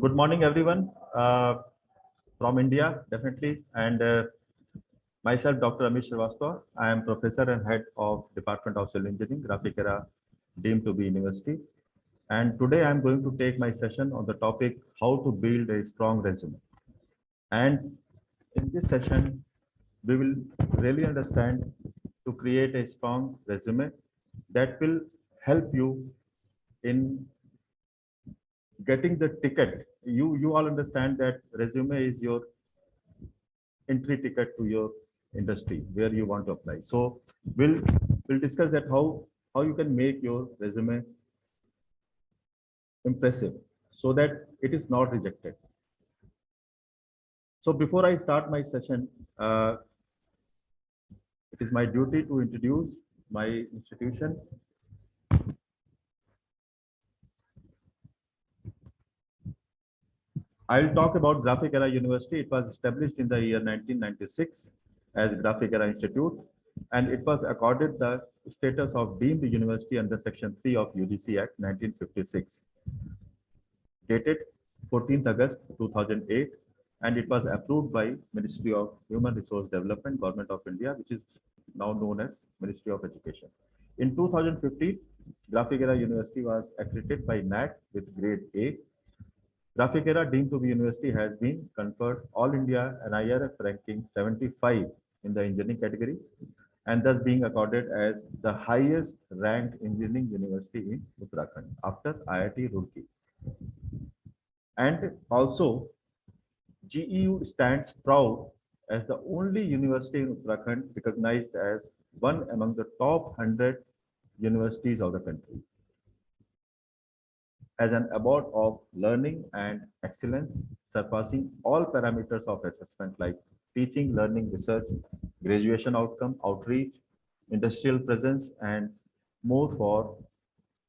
Good morning, everyone from India, definitely, and myself, Dr. Amit Srivastava. I am professor and head of Department of Civil Engineering, Graphic Era, deemed to be university. And today I am going to take my session on the topic how to build a strong resume. And in this session, we will really understand to create a strong resume that will help you in getting the ticket. You all understand that resume is your entry ticket to your industry where you want to apply. So we'll discuss that how you can make your resume impressive so that it is not rejected. So before I start my session, it is my duty to introduce my institution. I'll talk about Graphic Era University. It was established in the year 1996 as Graphic Era Institute, and it was accorded the status of deemed university under Section 3 of UGC Act 1956, dated 14th August 2008, and it was approved by Ministry of Human Resource Development, Government of India, which is now known as Ministry of Education. In 2015, Graphic Era University was accredited by NAC with grade A. Graphic Era deemed to be university has been conferred All India NIRF ranking 75 in the engineering category, and thus being accorded as the highest ranked engineering university in Uttarakhand after IIT Roorkee. And also, GEU stands proud as the only university in Uttarakhand recognized as one among the top 100 universities of the country, as an award of learning and excellence, surpassing all parameters of assessment like teaching, learning, research, graduation outcome, outreach, industrial presence, and more for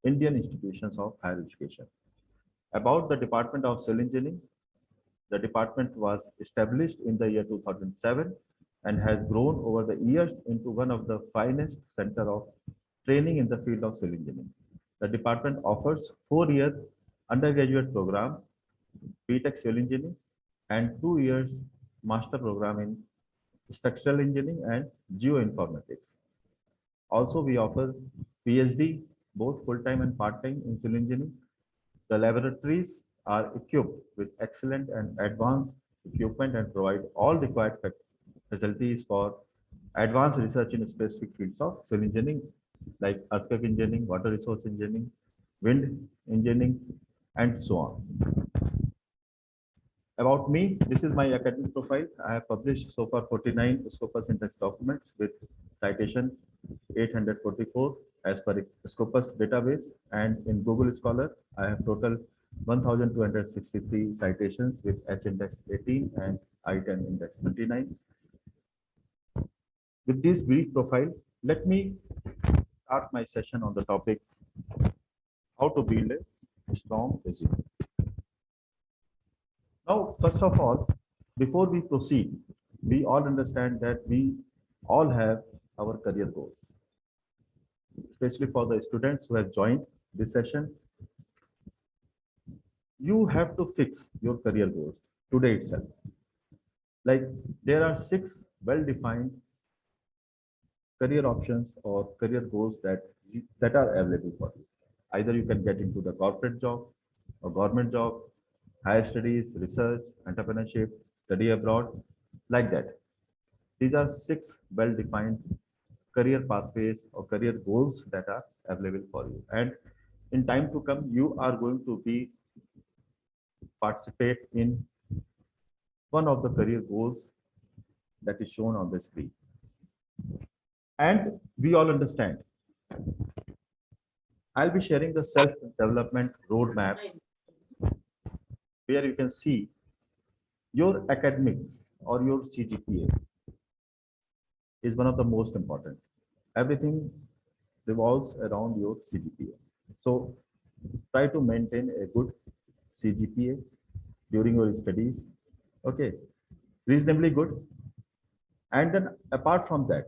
Indian institutions of higher education. About the Department of Civil Engineering, the department was established in the year 2007 and has grown over the years into one of the finest center of training in the field of civil engineering. The department offers 4-year undergraduate program, BTech Civil Engineering, and 2 years master program in structural engineering and geoinformatics. Also, we offer PhD, both full-time and part-time in civil engineering. The laboratories are equipped with excellent and advanced equipment and provide all required facilities for advanced research in specific fields of civil engineering like earthquake engineering, water resource engineering, wind engineering, and so on. About me, this is my academic profile. I have published so far 49 Scopus index documents with citation 844 as per Scopus database, and in Google Scholar, I have total 1,263 citations with H index 18 and I10 index 29. With this brief profile, let me start my session on the topic how to build a strong resume. Now, first of all, before we proceed, we all understand that we all have our career goals, especially for the students who have joined this session. You have to fix your career goals today itself. Like there are 6 well-defined career options or career goals that are available for you. Either you can get into the corporate job or government job, higher studies, research, entrepreneurship, study abroad, like that. These are 6 well-defined career pathways or career goals that are available for you. And in time to come, you are going to be participate in one of the career goals that is shown on the screen. And we all understand. I'll be sharing the self-development roadmap where you can see your academics or your CGPA is one of the most important. Everything revolves around your CGPA. So try to maintain a good CGPA during your studies. Okay, reasonably good. And then apart from that,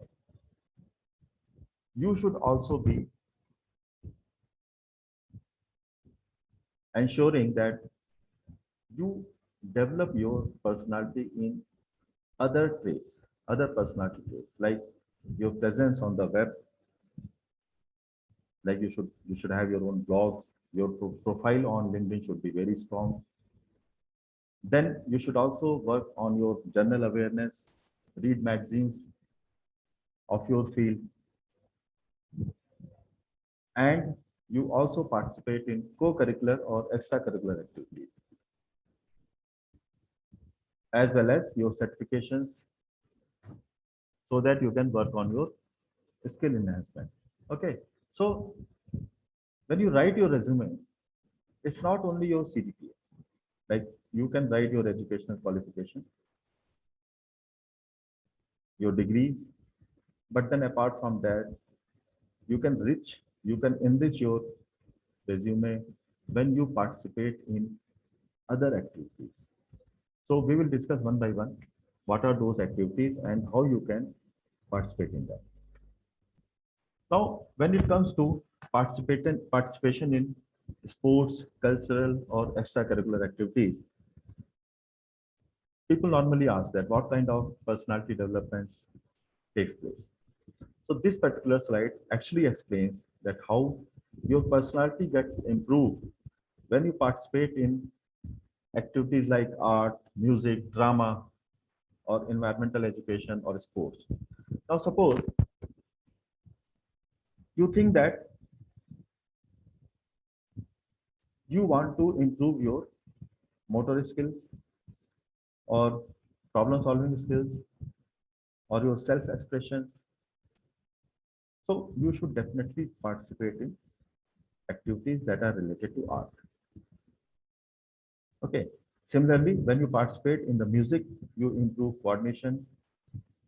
you should also be ensuring that You develop your personality in other traits, other personality traits, like your presence on the web, like you should have your own blogs, your profile on LinkedIn should be very strong. Then you should also work on your general awareness, read magazines of your field, and you also participate in co-curricular or extracurricular activities, as well as your certifications, so that you can work on your skill enhancement. Okay, so when you write your resume, it's not only your CGPA. Like, you can write your educational qualification, your degrees, but then apart from that, you can enrich your resume when you participate in other activities. So we will discuss one by one what are those activities and how you can participate in them. Now, when it comes to participation in sports, cultural, or extracurricular activities, people normally ask that what kind of personality developments takes place. So this particular slide actually explains that how your personality gets improved when you participate in activities like art, music, drama, or environmental education or sports. Now, suppose you think that you want to improve your motor skills or problem solving skills or your self expressions. So you should definitely participate in activities that are related to art. Okay. Similarly, when you participate in the music, you improve coordination,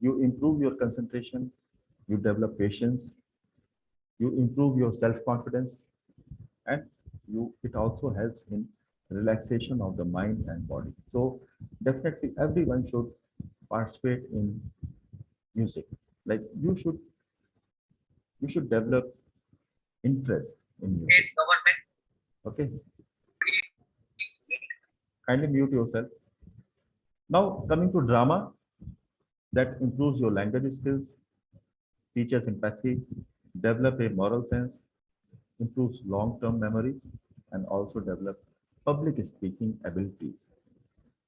you improve your concentration, you develop patience, you improve your self confidence, and it also helps in relaxation of the mind and body. So definitely everyone should participate in music. Like, you should develop interest in music. Okay, kindly mute yourself. Now coming to drama, that improves your language skills, teaches empathy, develop a moral sense, improves long-term memory, and also develop public speaking abilities.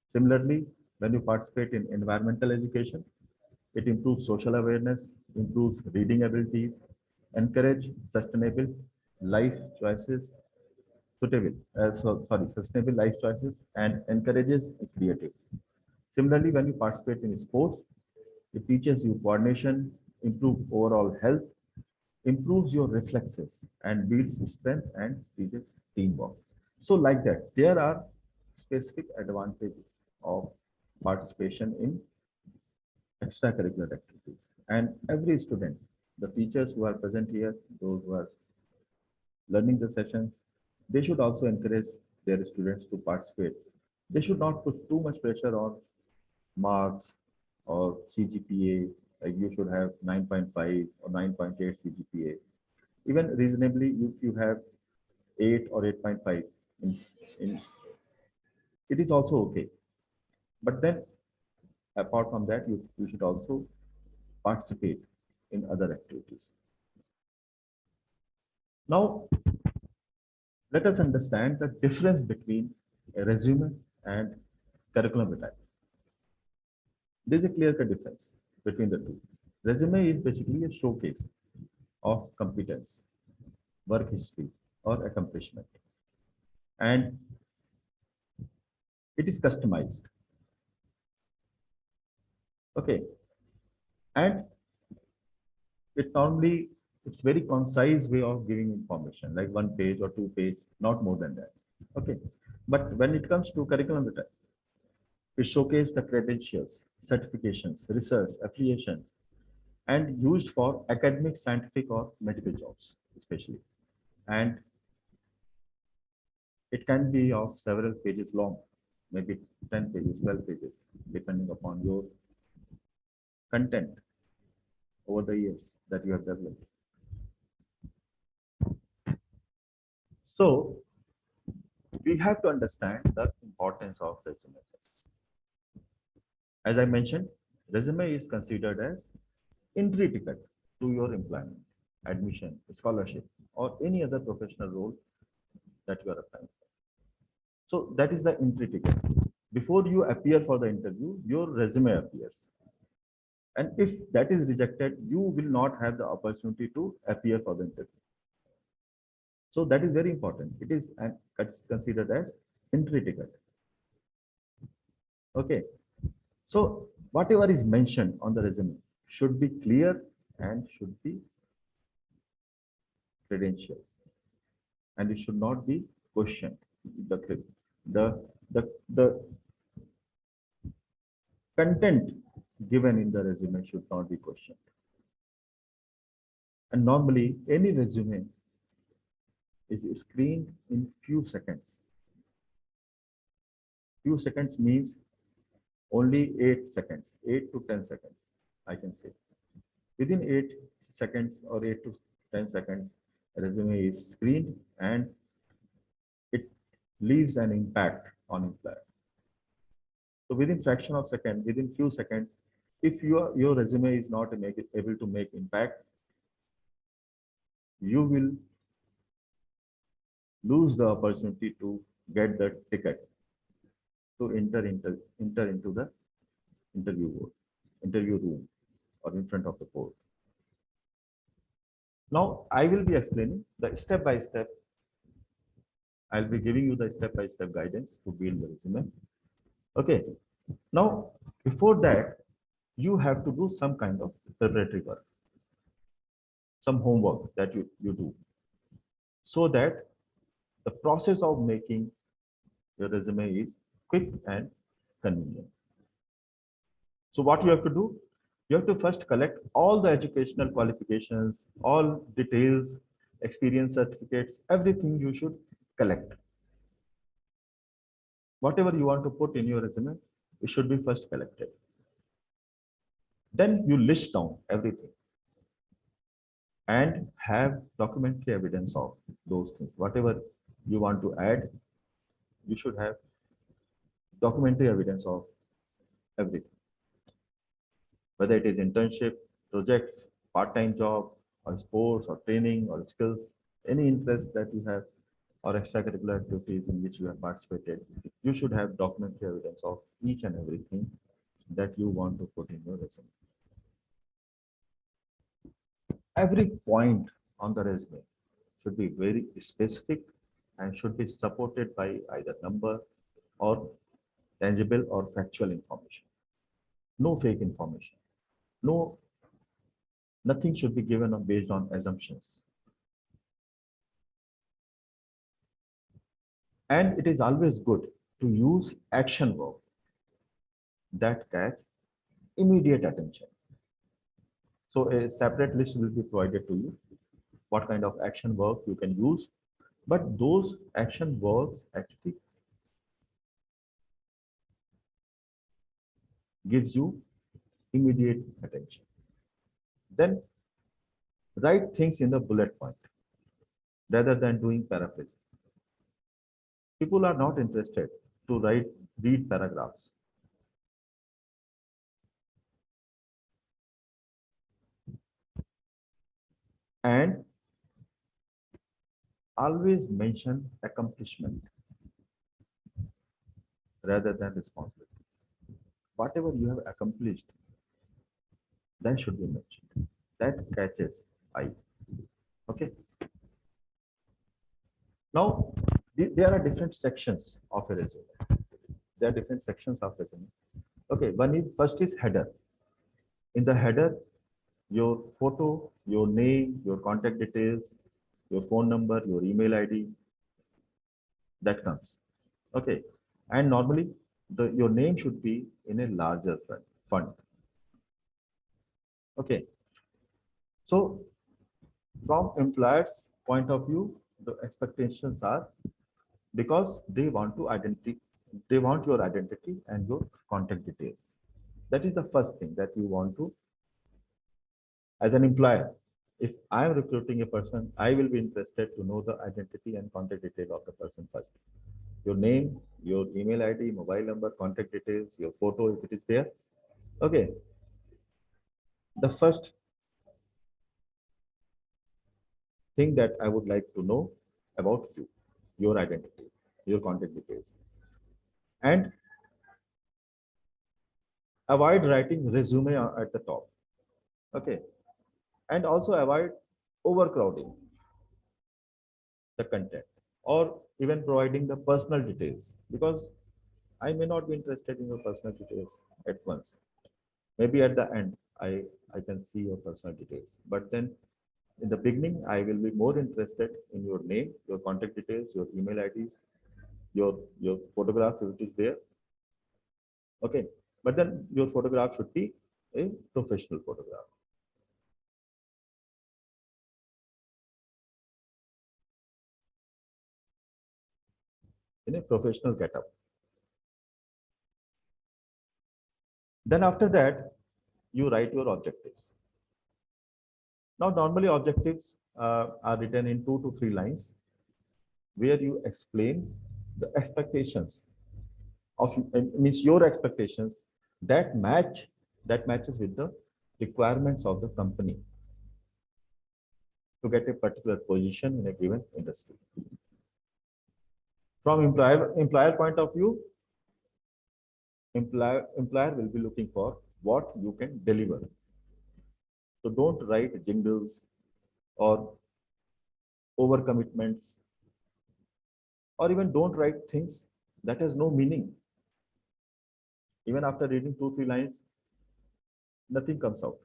Similarly, when you participate in environmental education, it improves social awareness, improves reading abilities, encourage sustainable life choices, sustainable life choices, and encourages creativity. Similarly, when you participate in sports, it teaches you coordination, improve overall health, improves your reflexes, and builds strength and teaches teamwork. So, like that, there are specific advantages of participation in extracurricular activities. And every student, the teachers who are present here, those who are learning the sessions, they should also encourage their students to participate. They should not put too much pressure on marks or CGPA, like you should have 9.5 or 9.8 CGPA. Even reasonably, if you have 8 or 8.5, in it is also okay. But then apart from that, you should also participate in other activities. Now, let us understand the difference between a resume and curriculum vitae. There is a clear-cut difference between the two. Resume is basically a showcase of competence, work history, or accomplishment, and it is customized. Okay, and it normally it's very concise way of giving information, like 1 page or 2 page, not more than that. Okay, but when it comes to curriculum vitae, it showcases the credentials, certifications, research, affiliations, and used for academic, scientific, or medical jobs, especially. And it can be of several pages long, maybe 10 pages, 12 pages, depending upon your content over the years that you have developed. So we have to understand the importance of resume. As I mentioned, resume is considered as entry ticket to your employment, admission, scholarship, or any other professional role that you are applying for. So that is the entry ticket. Before you appear for the interview, your resume appears. And if that is rejected, you will not have the opportunity to appear for the interview. So that is very important. It is it's considered as entry ticket. Okay. So whatever is mentioned on the resume should be clear and should be credential, and it should not be questioned. The the content given in the resume should not be questioned. And normally any resume is screened in few seconds. Few seconds means only 8 seconds, 8 to 10 seconds, I can say. Within 8 seconds or 8 to 10 seconds, a resume is screened and it leaves an impact on employer. So within fraction of second, within few seconds, if your resume is not able to make impact, you will lose the opportunity to get the ticket to enter into the interview room, or in front of the board. Now I will be explaining the step by step. I'll be giving you the step by step guidance to build the resume. Okay. Now, before that, you have to do some kind of preparatory work, some homework that you do, so that the process of making your resume is quick and convenient. So what you have to do, you have to first collect all the educational qualifications, all details, experience certificates, everything you should collect. Whatever you want to put in your resume, it should be first collected. Then you list down everything and have documentary evidence of those things. Whatever you want to add, you should have documentary evidence of everything. Whether it is internship, projects, part-time job, or sports, or training, or skills, any interest that you have, or extracurricular activities in which you have participated, you should have documentary evidence of each and everything that you want to put in your resume. Every point on the resume should be very specific and should be supported by either number or tangible or factual information. No fake information. Nothing should be given based on assumptions. And it is always good to use action verb that catch immediate attention. So a separate list will be provided to you, what kind of action verb you can use, but those action verbs actually gives you immediate attention. Then write things in the bullet point rather than doing paraphrasing. People are not interested to read paragraphs. And always mention accomplishment rather than responsibility. Whatever you have accomplished, that should be mentioned. That catches eye. Okay. Now, there are different sections of a resume. There are different sections of resume. Okay, first is header. In the header, your photo, your name, your contact details, your phone number, your email ID, that comes. Okay, and normally your name should be in a larger font. Okay, so from employer's point of view, the expectations are, because they want your identity and your contact details. That is the first thing that you want to, as an employer. If I am recruiting a person, I will be interested to know the identity and contact detail of the person first. your name, your email ID, mobile number, contact details, your photo if it is there. Okay. The first thing that I would like to know about you, your identity, your contact details, and avoid writing resume at the top. Okay. And also avoid overcrowding the content or even providing the personal details, because I may not be interested in your personal details at once. Maybe at the end, I can see your personal details. But then in the beginning, I will be more interested in your name, your contact details, your email IDs, your photograph if it is there. Okay. But then your photograph should be a professional photograph. In a professional getup. Then after that, you write your objectives. Now, normally objectives are written in 2 to 3 lines, where you explain the expectations of means your expectations that matches with the requirements of the company to get a particular position in a given industry. From employer point of view, employer will be looking for what you can deliver. So don't write jingles or overcommitments, or even don't write things that has no meaning. Even after reading 2 3 lines, nothing comes out.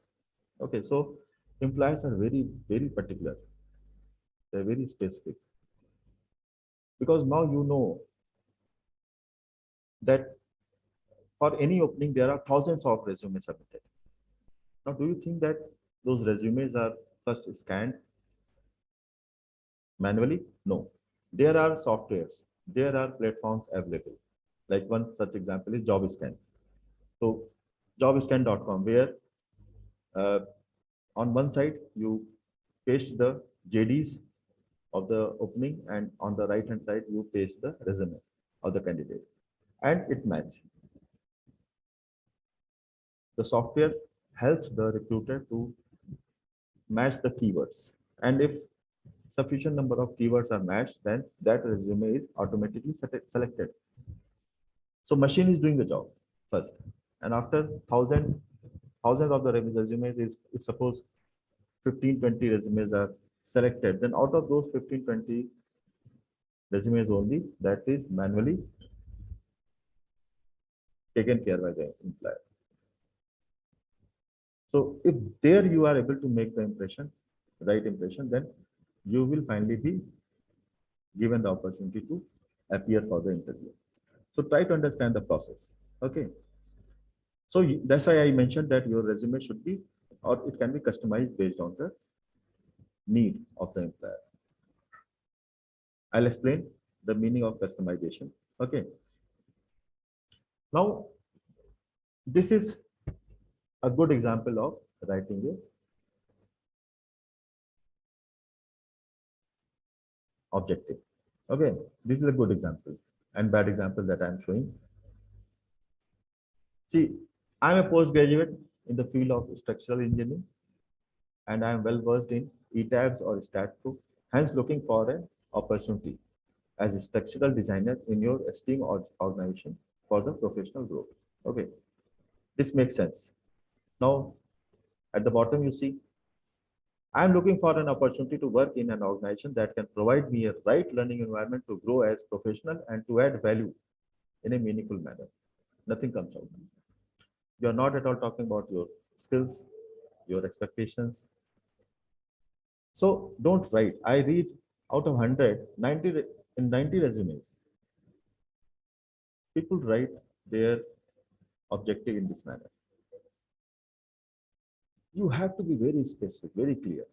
Okay, so employers are very particular. They're very specific, because now you know that for any opening there are thousands of resumes submitted. Now, do you think that those resumes are first scanned manually? No. There are softwares, there are platforms available. Like one such example is JobScan. So jobscan.com, where uh, on one side you paste the JDs of the opening, and on the right hand side you paste the resume of the candidate, and it match. The software helps the recruiter to match the keywords, and if sufficient number of keywords are matched, then that resume is automatically selected. So machine is doing the job first, and after thousands of the resumes, is if suppose 15 20 resumes are selected, then out of those 15 20 resumes only that is manually taken care by the employer. So if there you are able to make the impression, right impression, then you will finally be given the opportunity to appear for the interview. So try to understand the process. Okay. So that's why I mentioned that your resume should be, or it can be customized based on the need of the employer. I'll explain the meaning of customization. Okay. Now, this is a good example of writing a objective. Okay. This is a good example and bad example that I'm showing. See, I'm a postgraduate in the field of structural engineering, and I am well versed in ETABS or StatPro, hence looking for an opportunity as a structural designer in your esteemed organization for the professional growth. Okay, this makes sense. Now, at the bottom, you see, I am looking for an opportunity to work in an organization that can provide me a right learning environment to grow as professional and to add value in a meaningful manner. Nothing comes out. You are not at all talking about your skills, your expectations. So don't write. I read out of 100, 90 in 90 resumes, people write their objective in this manner. You have to be very specific, very clear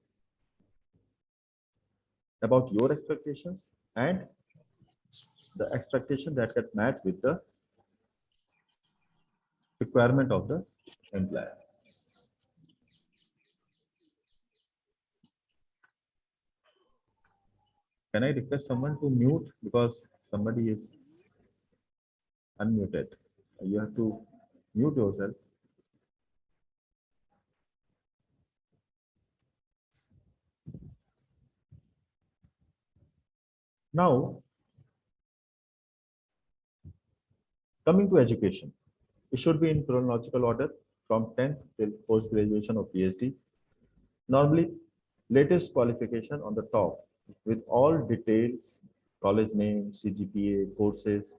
about your expectations and the expectation that can match with the requirement of the employer. Can I request someone to mute, because somebody is unmuted. You have to mute yourself. Now, coming to education, it should be in chronological order from 10th till post graduation or PhD. Normally, latest qualification on the top with all details, college name, CGPA, courses,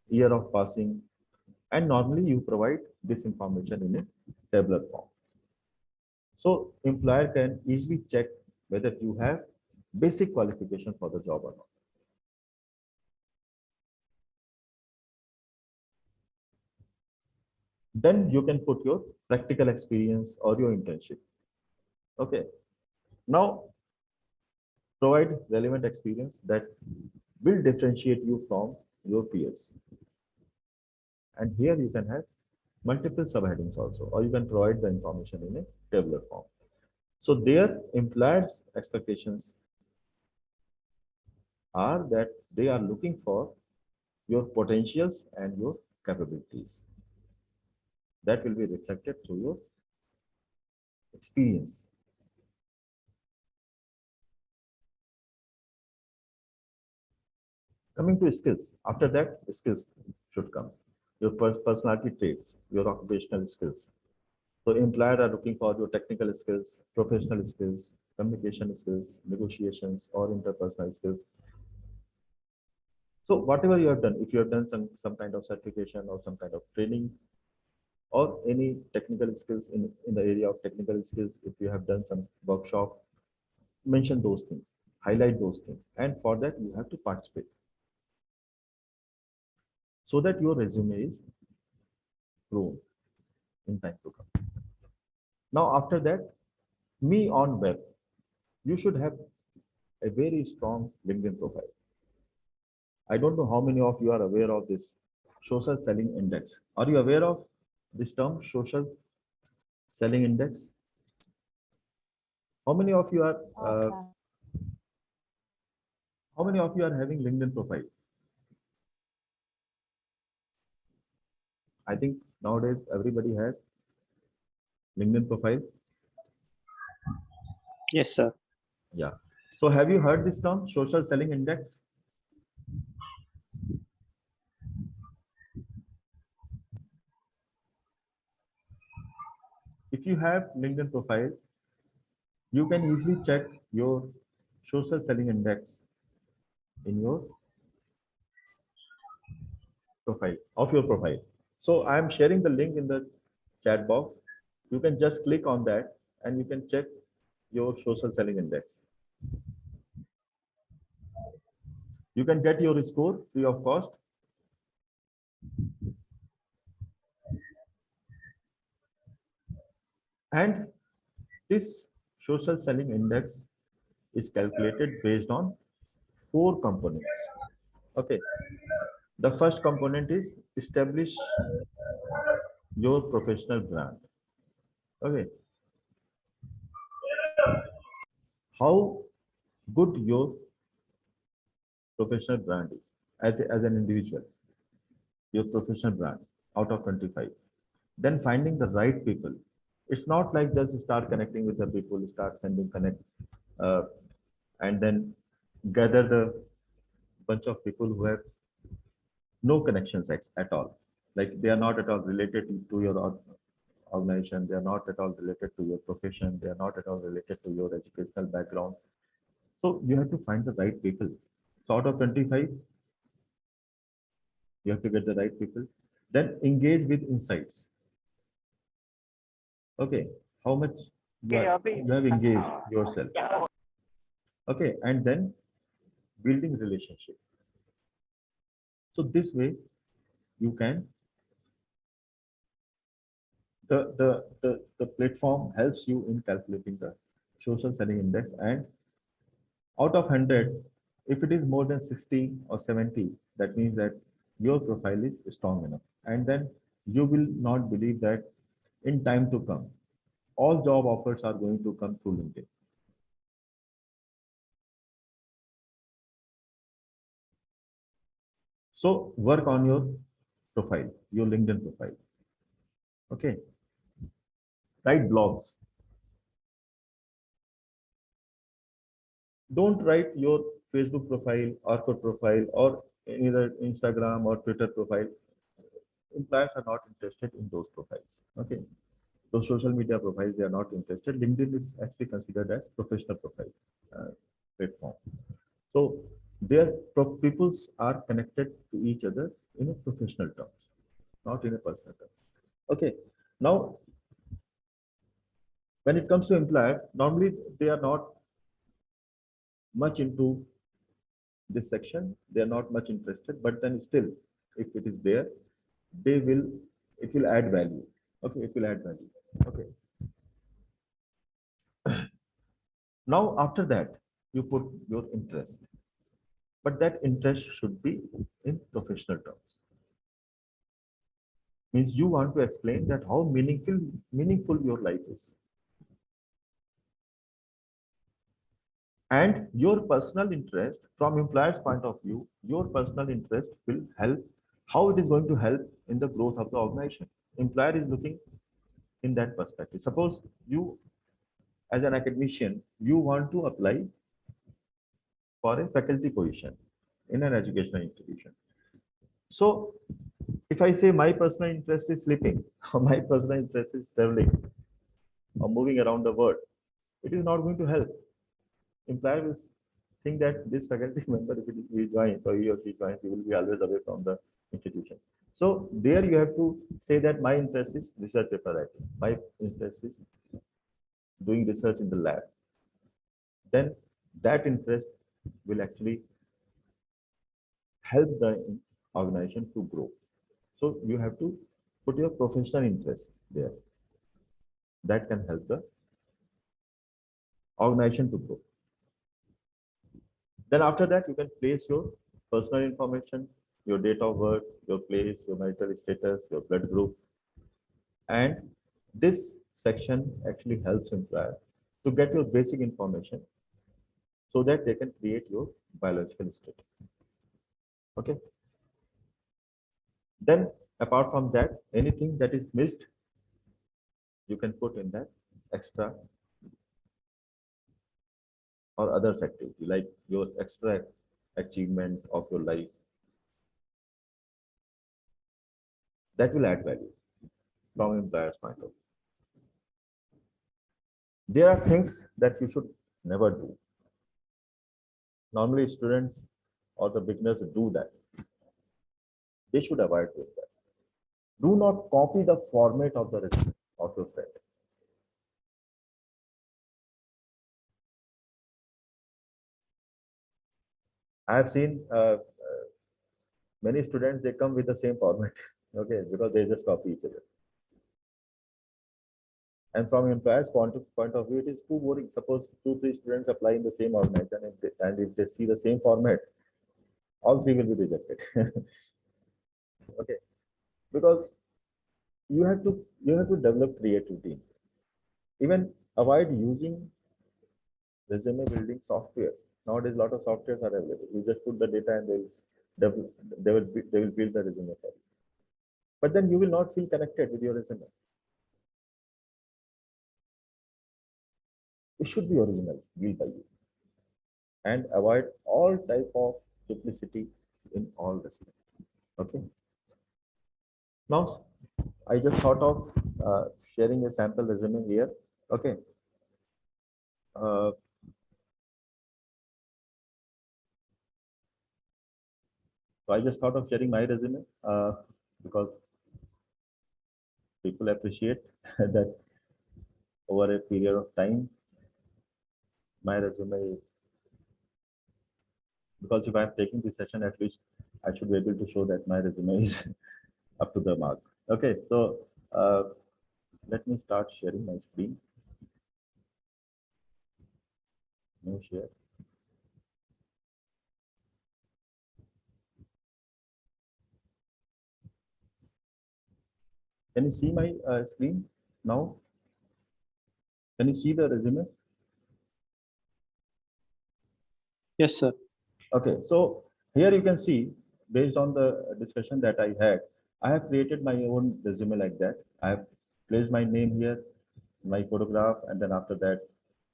year of passing, and normally you provide this information in a tabular form. So employer can easily check whether you have basic qualification for the job or not. Then you can put your practical experience or your internship. Okay. Now provide relevant experience that will differentiate you from your peers. And here you can have multiple subheadings also, or you can provide the information in a tabular form. So their implied expectations are that they are looking for your potentials and your capabilities. That will be reflected through your experience. Coming to skills, after that, skills should come. Your personality traits, your occupational skills. So employers are looking for your technical skills, professional skills, communication skills, negotiations, or interpersonal skills. So whatever you have done, if you have done some kind of certification or some kind of training or any technical skills in the area of technical skills, if you have done some workshop, mention those things, highlight those things. And for that, you have to participate so that your resume is grown in time to come. Now, after that, me on web, you should have a very strong LinkedIn profile. I don't know how many of you are aware of this social selling index. Are you aware of this term, social selling index? How many of you are how many of you are having LinkedIn profile? I think nowadays everybody has LinkedIn profile. Yes, sir. Yeah. So have you heard this term, social selling index? If you have LinkedIn profile, you can easily check your social selling index in your profile of your profile. So I am sharing the link in the chat box. You can just click on that and you can check your social selling index. You can get your score free of cost. And this social selling index is calculated based on 4 components. Okay. The first component is establish your professional brand. Okay. How good your professional brand is as an individual, your professional brand out of 25. Then finding the right people. It's not like just start connecting with the people, start sending connect, uh, and then gather the bunch of people who have no connections at all. Like they are not at all related to your organization. They are not at all related to your profession. They are not at all related to your educational background. So you have to find the right people. So out of 25, you have to get the right people. Then engage with insights. Okay, how much you have engaged yourself. Okay, and then building relationship. So this way you can the platform helps you in calculating the social selling index, and out of 100, if it is more than 60 or 70, that means that your profile is strong enough. And then you will not believe that in time to come, all job offers are going to come through LinkedIn. So work on your profile, your LinkedIn profile. Okay. Write blogs. Don't write your Facebook profile, Orkut profile, or either Instagram or Twitter profile. Employers are not interested in those profiles. Okay. Those social media profiles, they are not interested. LinkedIn is actually considered as professional profile platform. So their peoples are connected to each other in a professional terms, not in a personal term. Okay. Now, when it comes to employer, normally they are not much into this section. They are not much interested, but then still, if it is there, they will, it will add value. Okay, it will add value. Okay. Now, after that, you put your interest, but that interest should be in professional terms. Means you want to explain that how meaningful your life is. And your personal interest from employer's point of view, your personal interest will help how it is going to help in the growth of the organization. Employer is looking in that perspective. Suppose you, as an academician, you want to apply for a faculty position in an educational institution. So if I say my personal interest is sleeping, or my personal interest is traveling, or moving around the world, it is not going to help. Employer will think that this faculty member, if he joins or he or she joins, he will be always away from the institution. So there you have to say that my interest is research paper writing. My interest is doing research in the lab. Then that interest will actually help the organization to grow. So you have to put your professional interest there. That can help the organization to grow. Then after that, you can place your personal information, your date of birth, your place, your marital status, your blood group. And this section actually helps employer to get your basic information so that they can create your biological status. Okay. Then apart from that, anything that is missed, you can put in that extra or others activity, like your extra achievement of your life. That will add value from employer's point of view. There are things that you should never do. Normally, students or the beginners do that. They should avoid doing that. Do not copy the format of the resume of your friend. I have seen many students, they come with the same format, okay, because they just copy each other. And from employer's point of view, it is too boring. Suppose 2, 3 students apply in the same organization, and if they see the same format, all 3 will be rejected. Okay, because you have to develop creativity. Even avoid using resume building softwares. Nowadays, a lot of softwares are available. You just put the data and they will build the resume for you. But then you will not feel connected with your resume. It should be original, built by you, and avoid all type of duplicity in all resume. Okay. Now, I just thought of sharing a sample resume here. Okay. Uh, so I just thought of sharing my resume because people appreciate that over a period of time, my resume, because if I'm taking this session, at least I should be able to show that my resume is up to the mark. Okay, so let me start sharing my screen. New share. Can you see my screen now? Can you see the resume? Yes, sir. Okay, so here you can see, based on the discussion that I had, I have created my own resume like that. I have placed my name here, my photograph, and then after that,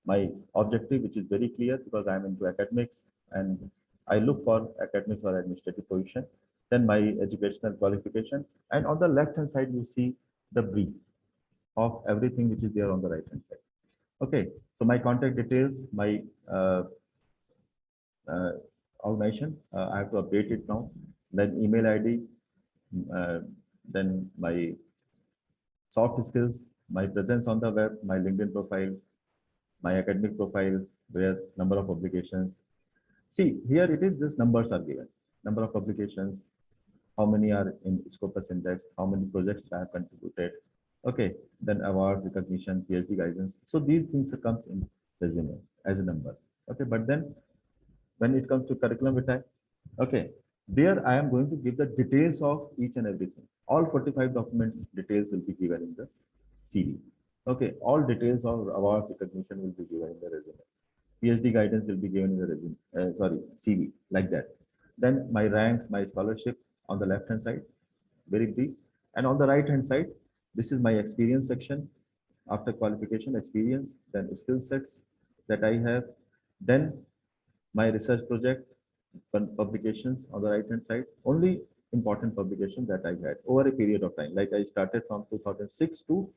my objective, which is very clear because I'm into academics and I look for academics or administrative position. Then my educational qualification, and on the left hand side, you see the brief of everything which is there on the right hand side. Okay, so my contact details, my uh, organization, I have to update it now. Then email ID, uh, then my soft skills, my presence on the web, my LinkedIn profile, my academic profile, where number of publications. See, here it is, just numbers are given. Number of publications, how many are in Scopus Index, how many projects I have contributed. Okay, then awards, recognition, PhD guidance. So these things comes in resume as a number. Okay, but then when it comes to curriculum vitae, okay, there I am going to give the details of each and everything. All 45 documents details will be given in the CV. Okay, all details of awards recognition will be given in the resume. PhD guidance will be given in the resume, sorry, CV, like that. Then my ranks, my scholarship on the left hand side, very brief. And on the right hand side, this is my experience section. After qualification, experience, then skill sets that I have. Then my research project, publications on the right hand side, only important publication that I had over a period of time. Like I started from 2006 to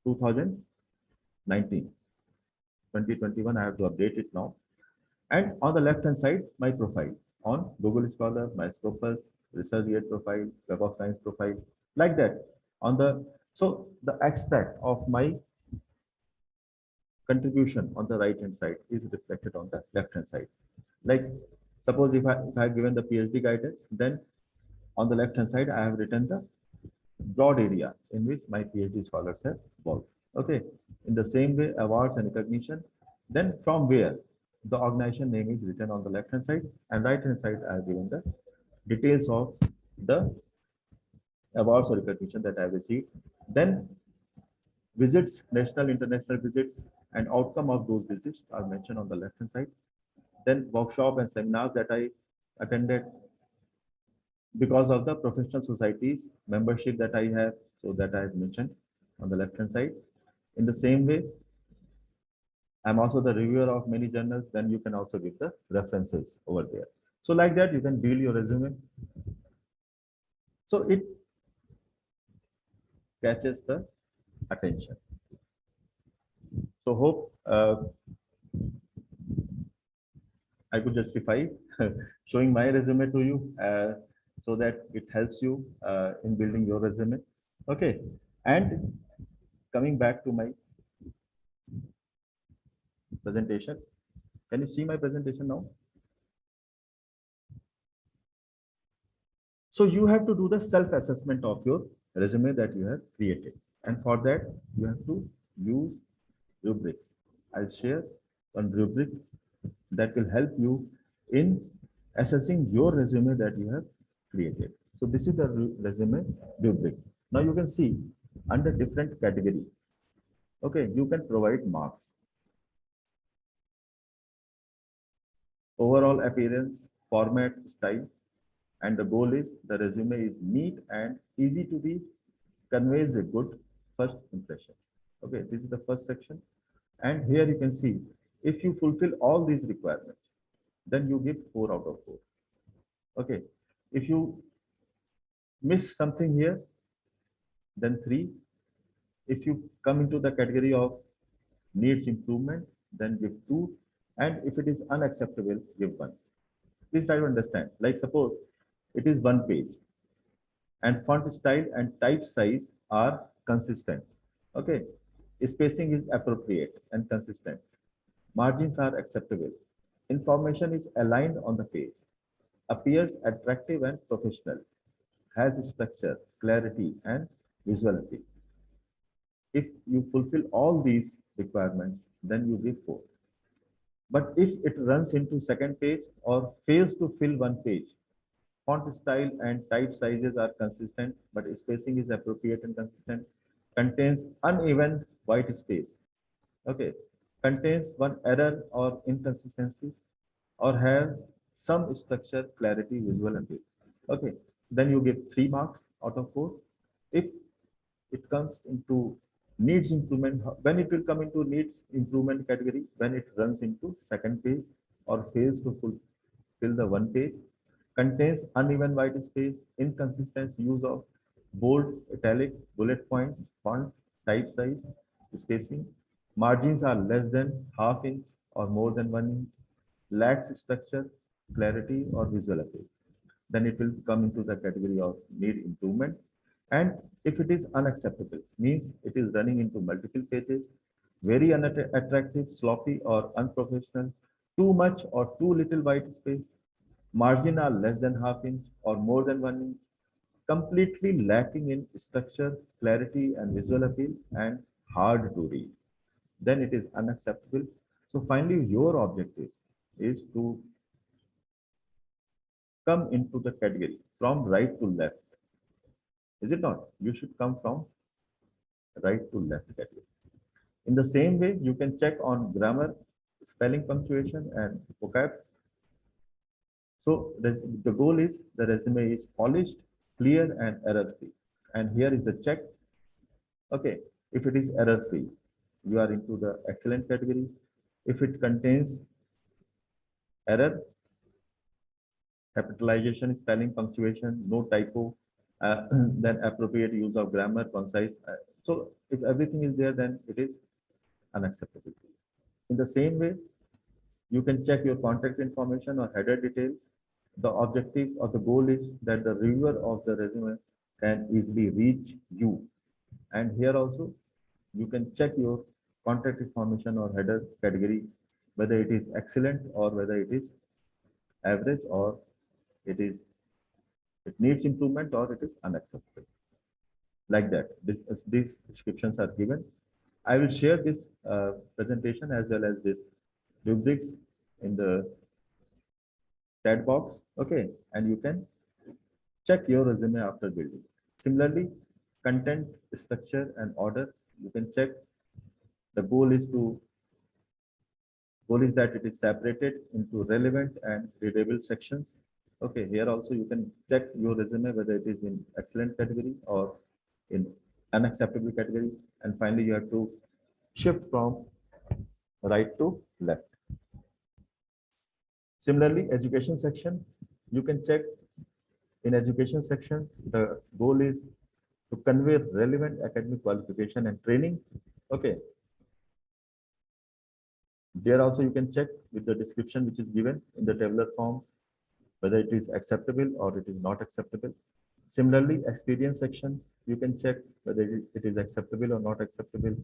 2019. 2021, I have to update it now. And on the left hand side, my profile on Google Scholar, my Scopus, ResearchGate profile, Web of Science profile, like that. On the so the extract of my contribution on the right hand side is reflected on the left hand side. Like suppose if I have given the PhD guidance, then on the left hand side I have written the broad area in which my PhD scholars have worked. Okay. In the same way, awards and recognition. Then from where the organization name is written on the left hand side, and right hand side I have given the details of the awards or recognition that I have received. Then visits, national, international visits, and outcome of those visits are mentioned on the left hand side. Then workshop and seminars that I attended because of the professional societies membership that I have, so that I have mentioned on the left hand side. In the same way, I'm also the reviewer of many journals. Then you can also give the references over there. So like that, you can build your resume. So it catches the attention. So hope I could justify showing my resume to you so that it helps you in building your resume. Okay. And coming back to my presentation, can you see my presentation now? So you have to do the self-assessment of your resume that you have created. And for that, you have to use rubrics. I'll share one rubric that will help you in assessing your resume that you have created. So this is the resume rubric. Now you can see under different category. Okay, you can provide marks. Overall appearance, format, style, and the goal is the resume is neat and easy to be conveys a good first impression. Okay, this is the first section. And here you can see if you fulfill all these requirements, then you give 4 out of 4. Okay, if you miss something here, then 3. If you come into the category of needs improvement, then give 2. And if it is unacceptable, give 1. Please try to understand. Like suppose it is 1 page and font style and type size are consistent. Okay, spacing is appropriate and consistent. Margins are acceptable. Information is aligned on the page. Appears attractive and professional. Has structure, clarity, and visuality. If you fulfill all these requirements, then you give 4. But if it runs into second page or fails to fill one page, font style and type sizes are consistent, but spacing is appropriate and consistent, contains uneven white space, okay, contains one error or inconsistency, or has some structure, clarity, visual appeal. Okay, then you give 3 marks out of 4. If it comes into needs improvement, when it will come into needs improvement category, when it runs into second page or fails to fulfill the one page, contains uneven white space, inconsistent use of bold, italic, bullet points, font, type size, spacing, margins are less than half inch or more than 1 inch, lacks structure, clarity, or visual appeal, then it will come into the category of need improvement. And if it is unacceptable, means it is running into multiple pages, very unattractive, sloppy, or unprofessional, too much or too little white space, margin are less than half inch or more than 1 inch, completely lacking in structure, clarity, and visual appeal, and hard to read, then it is unacceptable. So finally, your objective is to come into the category from right to left. Is it not? You should come from right to left category. In the same way, you can check on grammar, spelling, punctuation, and vocab. So the goal is the resume is polished, clear, and error-free. And here is the check. Okay, if it is error-free, you are into the excellent category. If it contains error, capitalization, spelling, punctuation, no typo, then appropriate use of grammar, concise. So if everything is there, then it is unacceptable. In the same way, you can check your contact information or header detail. The objective or the goal is that the reviewer of the resume can easily reach you. And here also, you can check your contact information or header category, whether it is excellent or whether it is average or it needs improvement or it is unacceptable. Like that, these descriptions are given. I will share this presentation as well as this rubrics in the chat box. Okay, and you can check your resume after building. Similarly, content, structure, and order. You can check. The goal is that it is separated into relevant and readable sections. Okay, here also you can check your resume whether it is in excellent category or in unacceptable category. And finally, you have to shift from right to left. Similarly, education section, you can check in education section, the goal is to convey relevant academic qualification and training. Okay. There also you can check with the description which is given in the tabular form, whether it is acceptable or it is not acceptable. Similarly, experience section, you can check whether it is acceptable or not acceptable.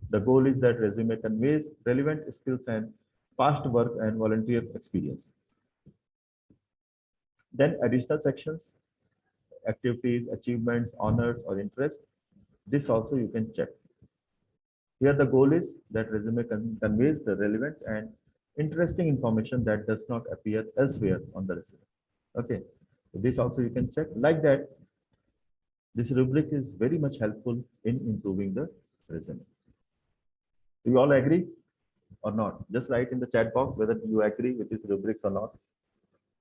The goal is that resume conveys relevant skills and past work and volunteer experience. Then additional sections, activities, achievements, honors, or interest. This also you can check. Here the goal is that resume conveys the relevant and interesting information that does not appear elsewhere on the resume. Okay, so this also you can check. Like that, this rubric is very much helpful in improving the resume. Do you all agree or not? Just write in the chat box whether you agree with these rubrics or not.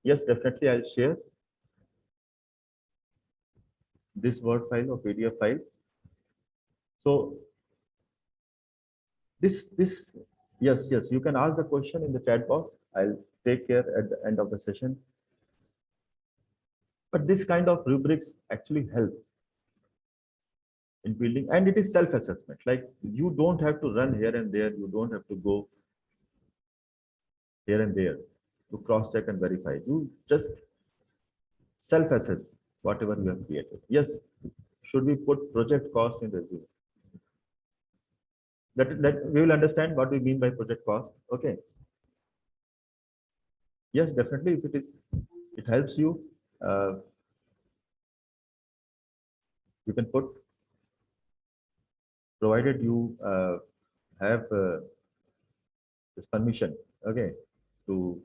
Yes, definitely I'll share this Word file or PDF file. So this yes, you can ask the question in the chat box. I'll take care at the end of the session. But this kind of rubrics actually help in building, and it is self-assessment. Like you don't have to run here and there, you don't have to go here and there to cross-check and verify. You just self-assess whatever you have created. Yes, should we put project cost in resume? That we will understand what we mean by project cost. Okay. Yes, definitely. If it helps you, you can put, provided you have this permission, okay, to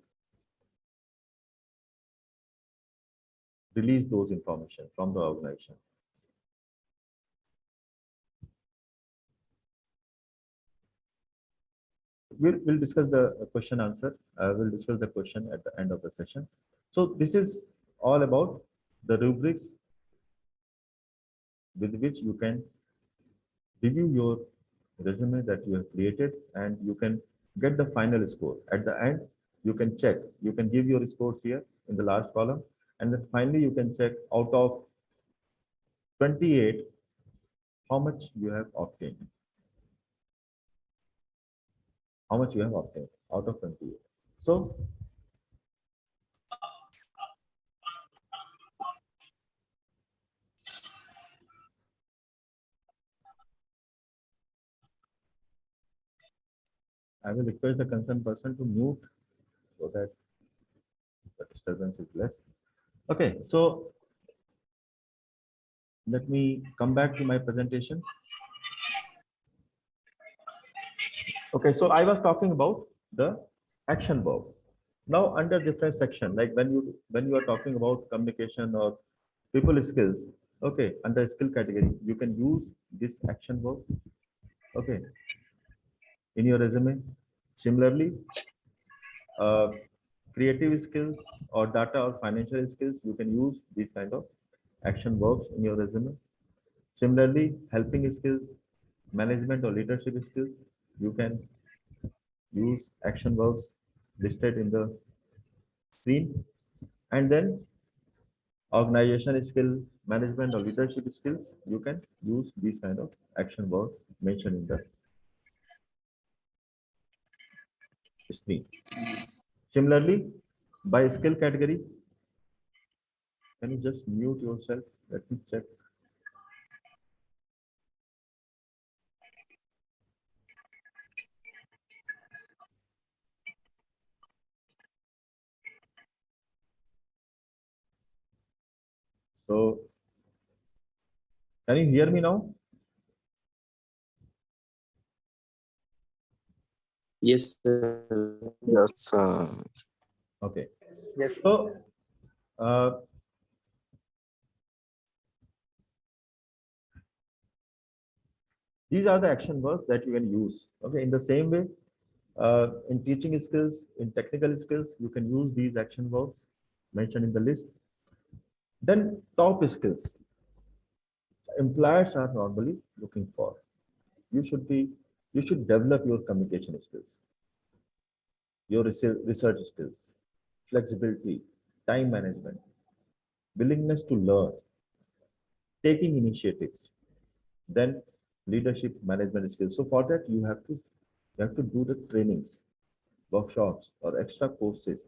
release those information from the organization. We'll discuss the question answer. We'll discuss the question at the end of the session. So this is all about the rubrics with which you can review your resume that you have created, and you can get the final score. At the end, you can check, you can give your scores here in the last column, and then finally you can check out of 28, how much you have obtained. How much you have obtained out of 28. So I will request the concerned person to mute so that the disturbance is less. Okay, so let me come back to my presentation. Okay, so I was talking about the action verb. Now under different section, like when you are talking about communication or people skills, okay, under skill category, you can use this action verb, okay, in your resume. Similarly, uh, creative skills or data or financial skills, you can use these kind of action verbs in your resume. Similarly, helping skills, management or leadership skills, you can use action verbs listed in the screen. And then organization skill, management or leadership skills, you can use these kind of action verbs mentioned in the screen. Similarly, by skill category, can you just mute yourself? Let me check. So, can you hear me now? Yes, sir. Yes, Okay. Yes. So, uh, these are the action verbs that you can use. Okay. In the same way, in teaching skills, in technical skills, you can use these action verbs mentioned in the list. Then top skills. Employers are normally looking for. You should be, you should develop your communication skills, your research skills, flexibility, time management, willingness to learn, taking initiatives, then leadership management skills. So for that, you have to do the trainings, workshops, or extra courses,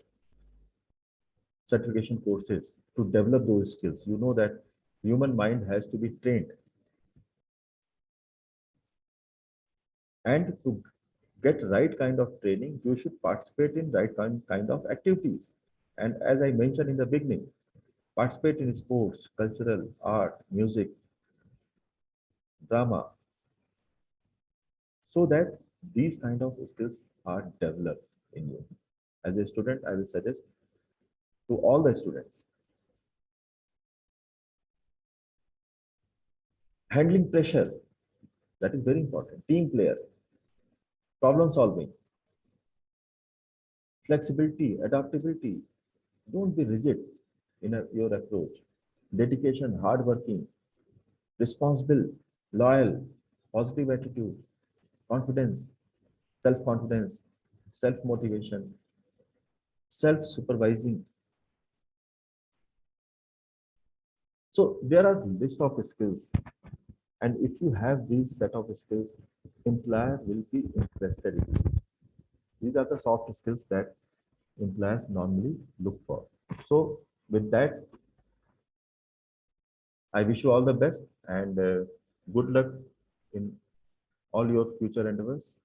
certification courses to develop those skills. You know that human mind has to be trained, and to get right kind of training, you should participate in right kind of activities. And as I mentioned in the beginning, participate in sports, cultural, art, music, drama, so that these kind of skills are developed in you. As a student, I will suggest to all the students, handling pressure, that is very important, team player, problem solving, flexibility, adaptability, don't be rigid in your approach, dedication, hardworking, responsible, loyal, positive attitude, confidence, self-confidence, self-motivation, self-supervising. So there are list of skills, and if you have these set of skills, employer will be interested in you. These are the soft skills that employers normally look for. So with that, I wish you all the best and good luck in all your future endeavors.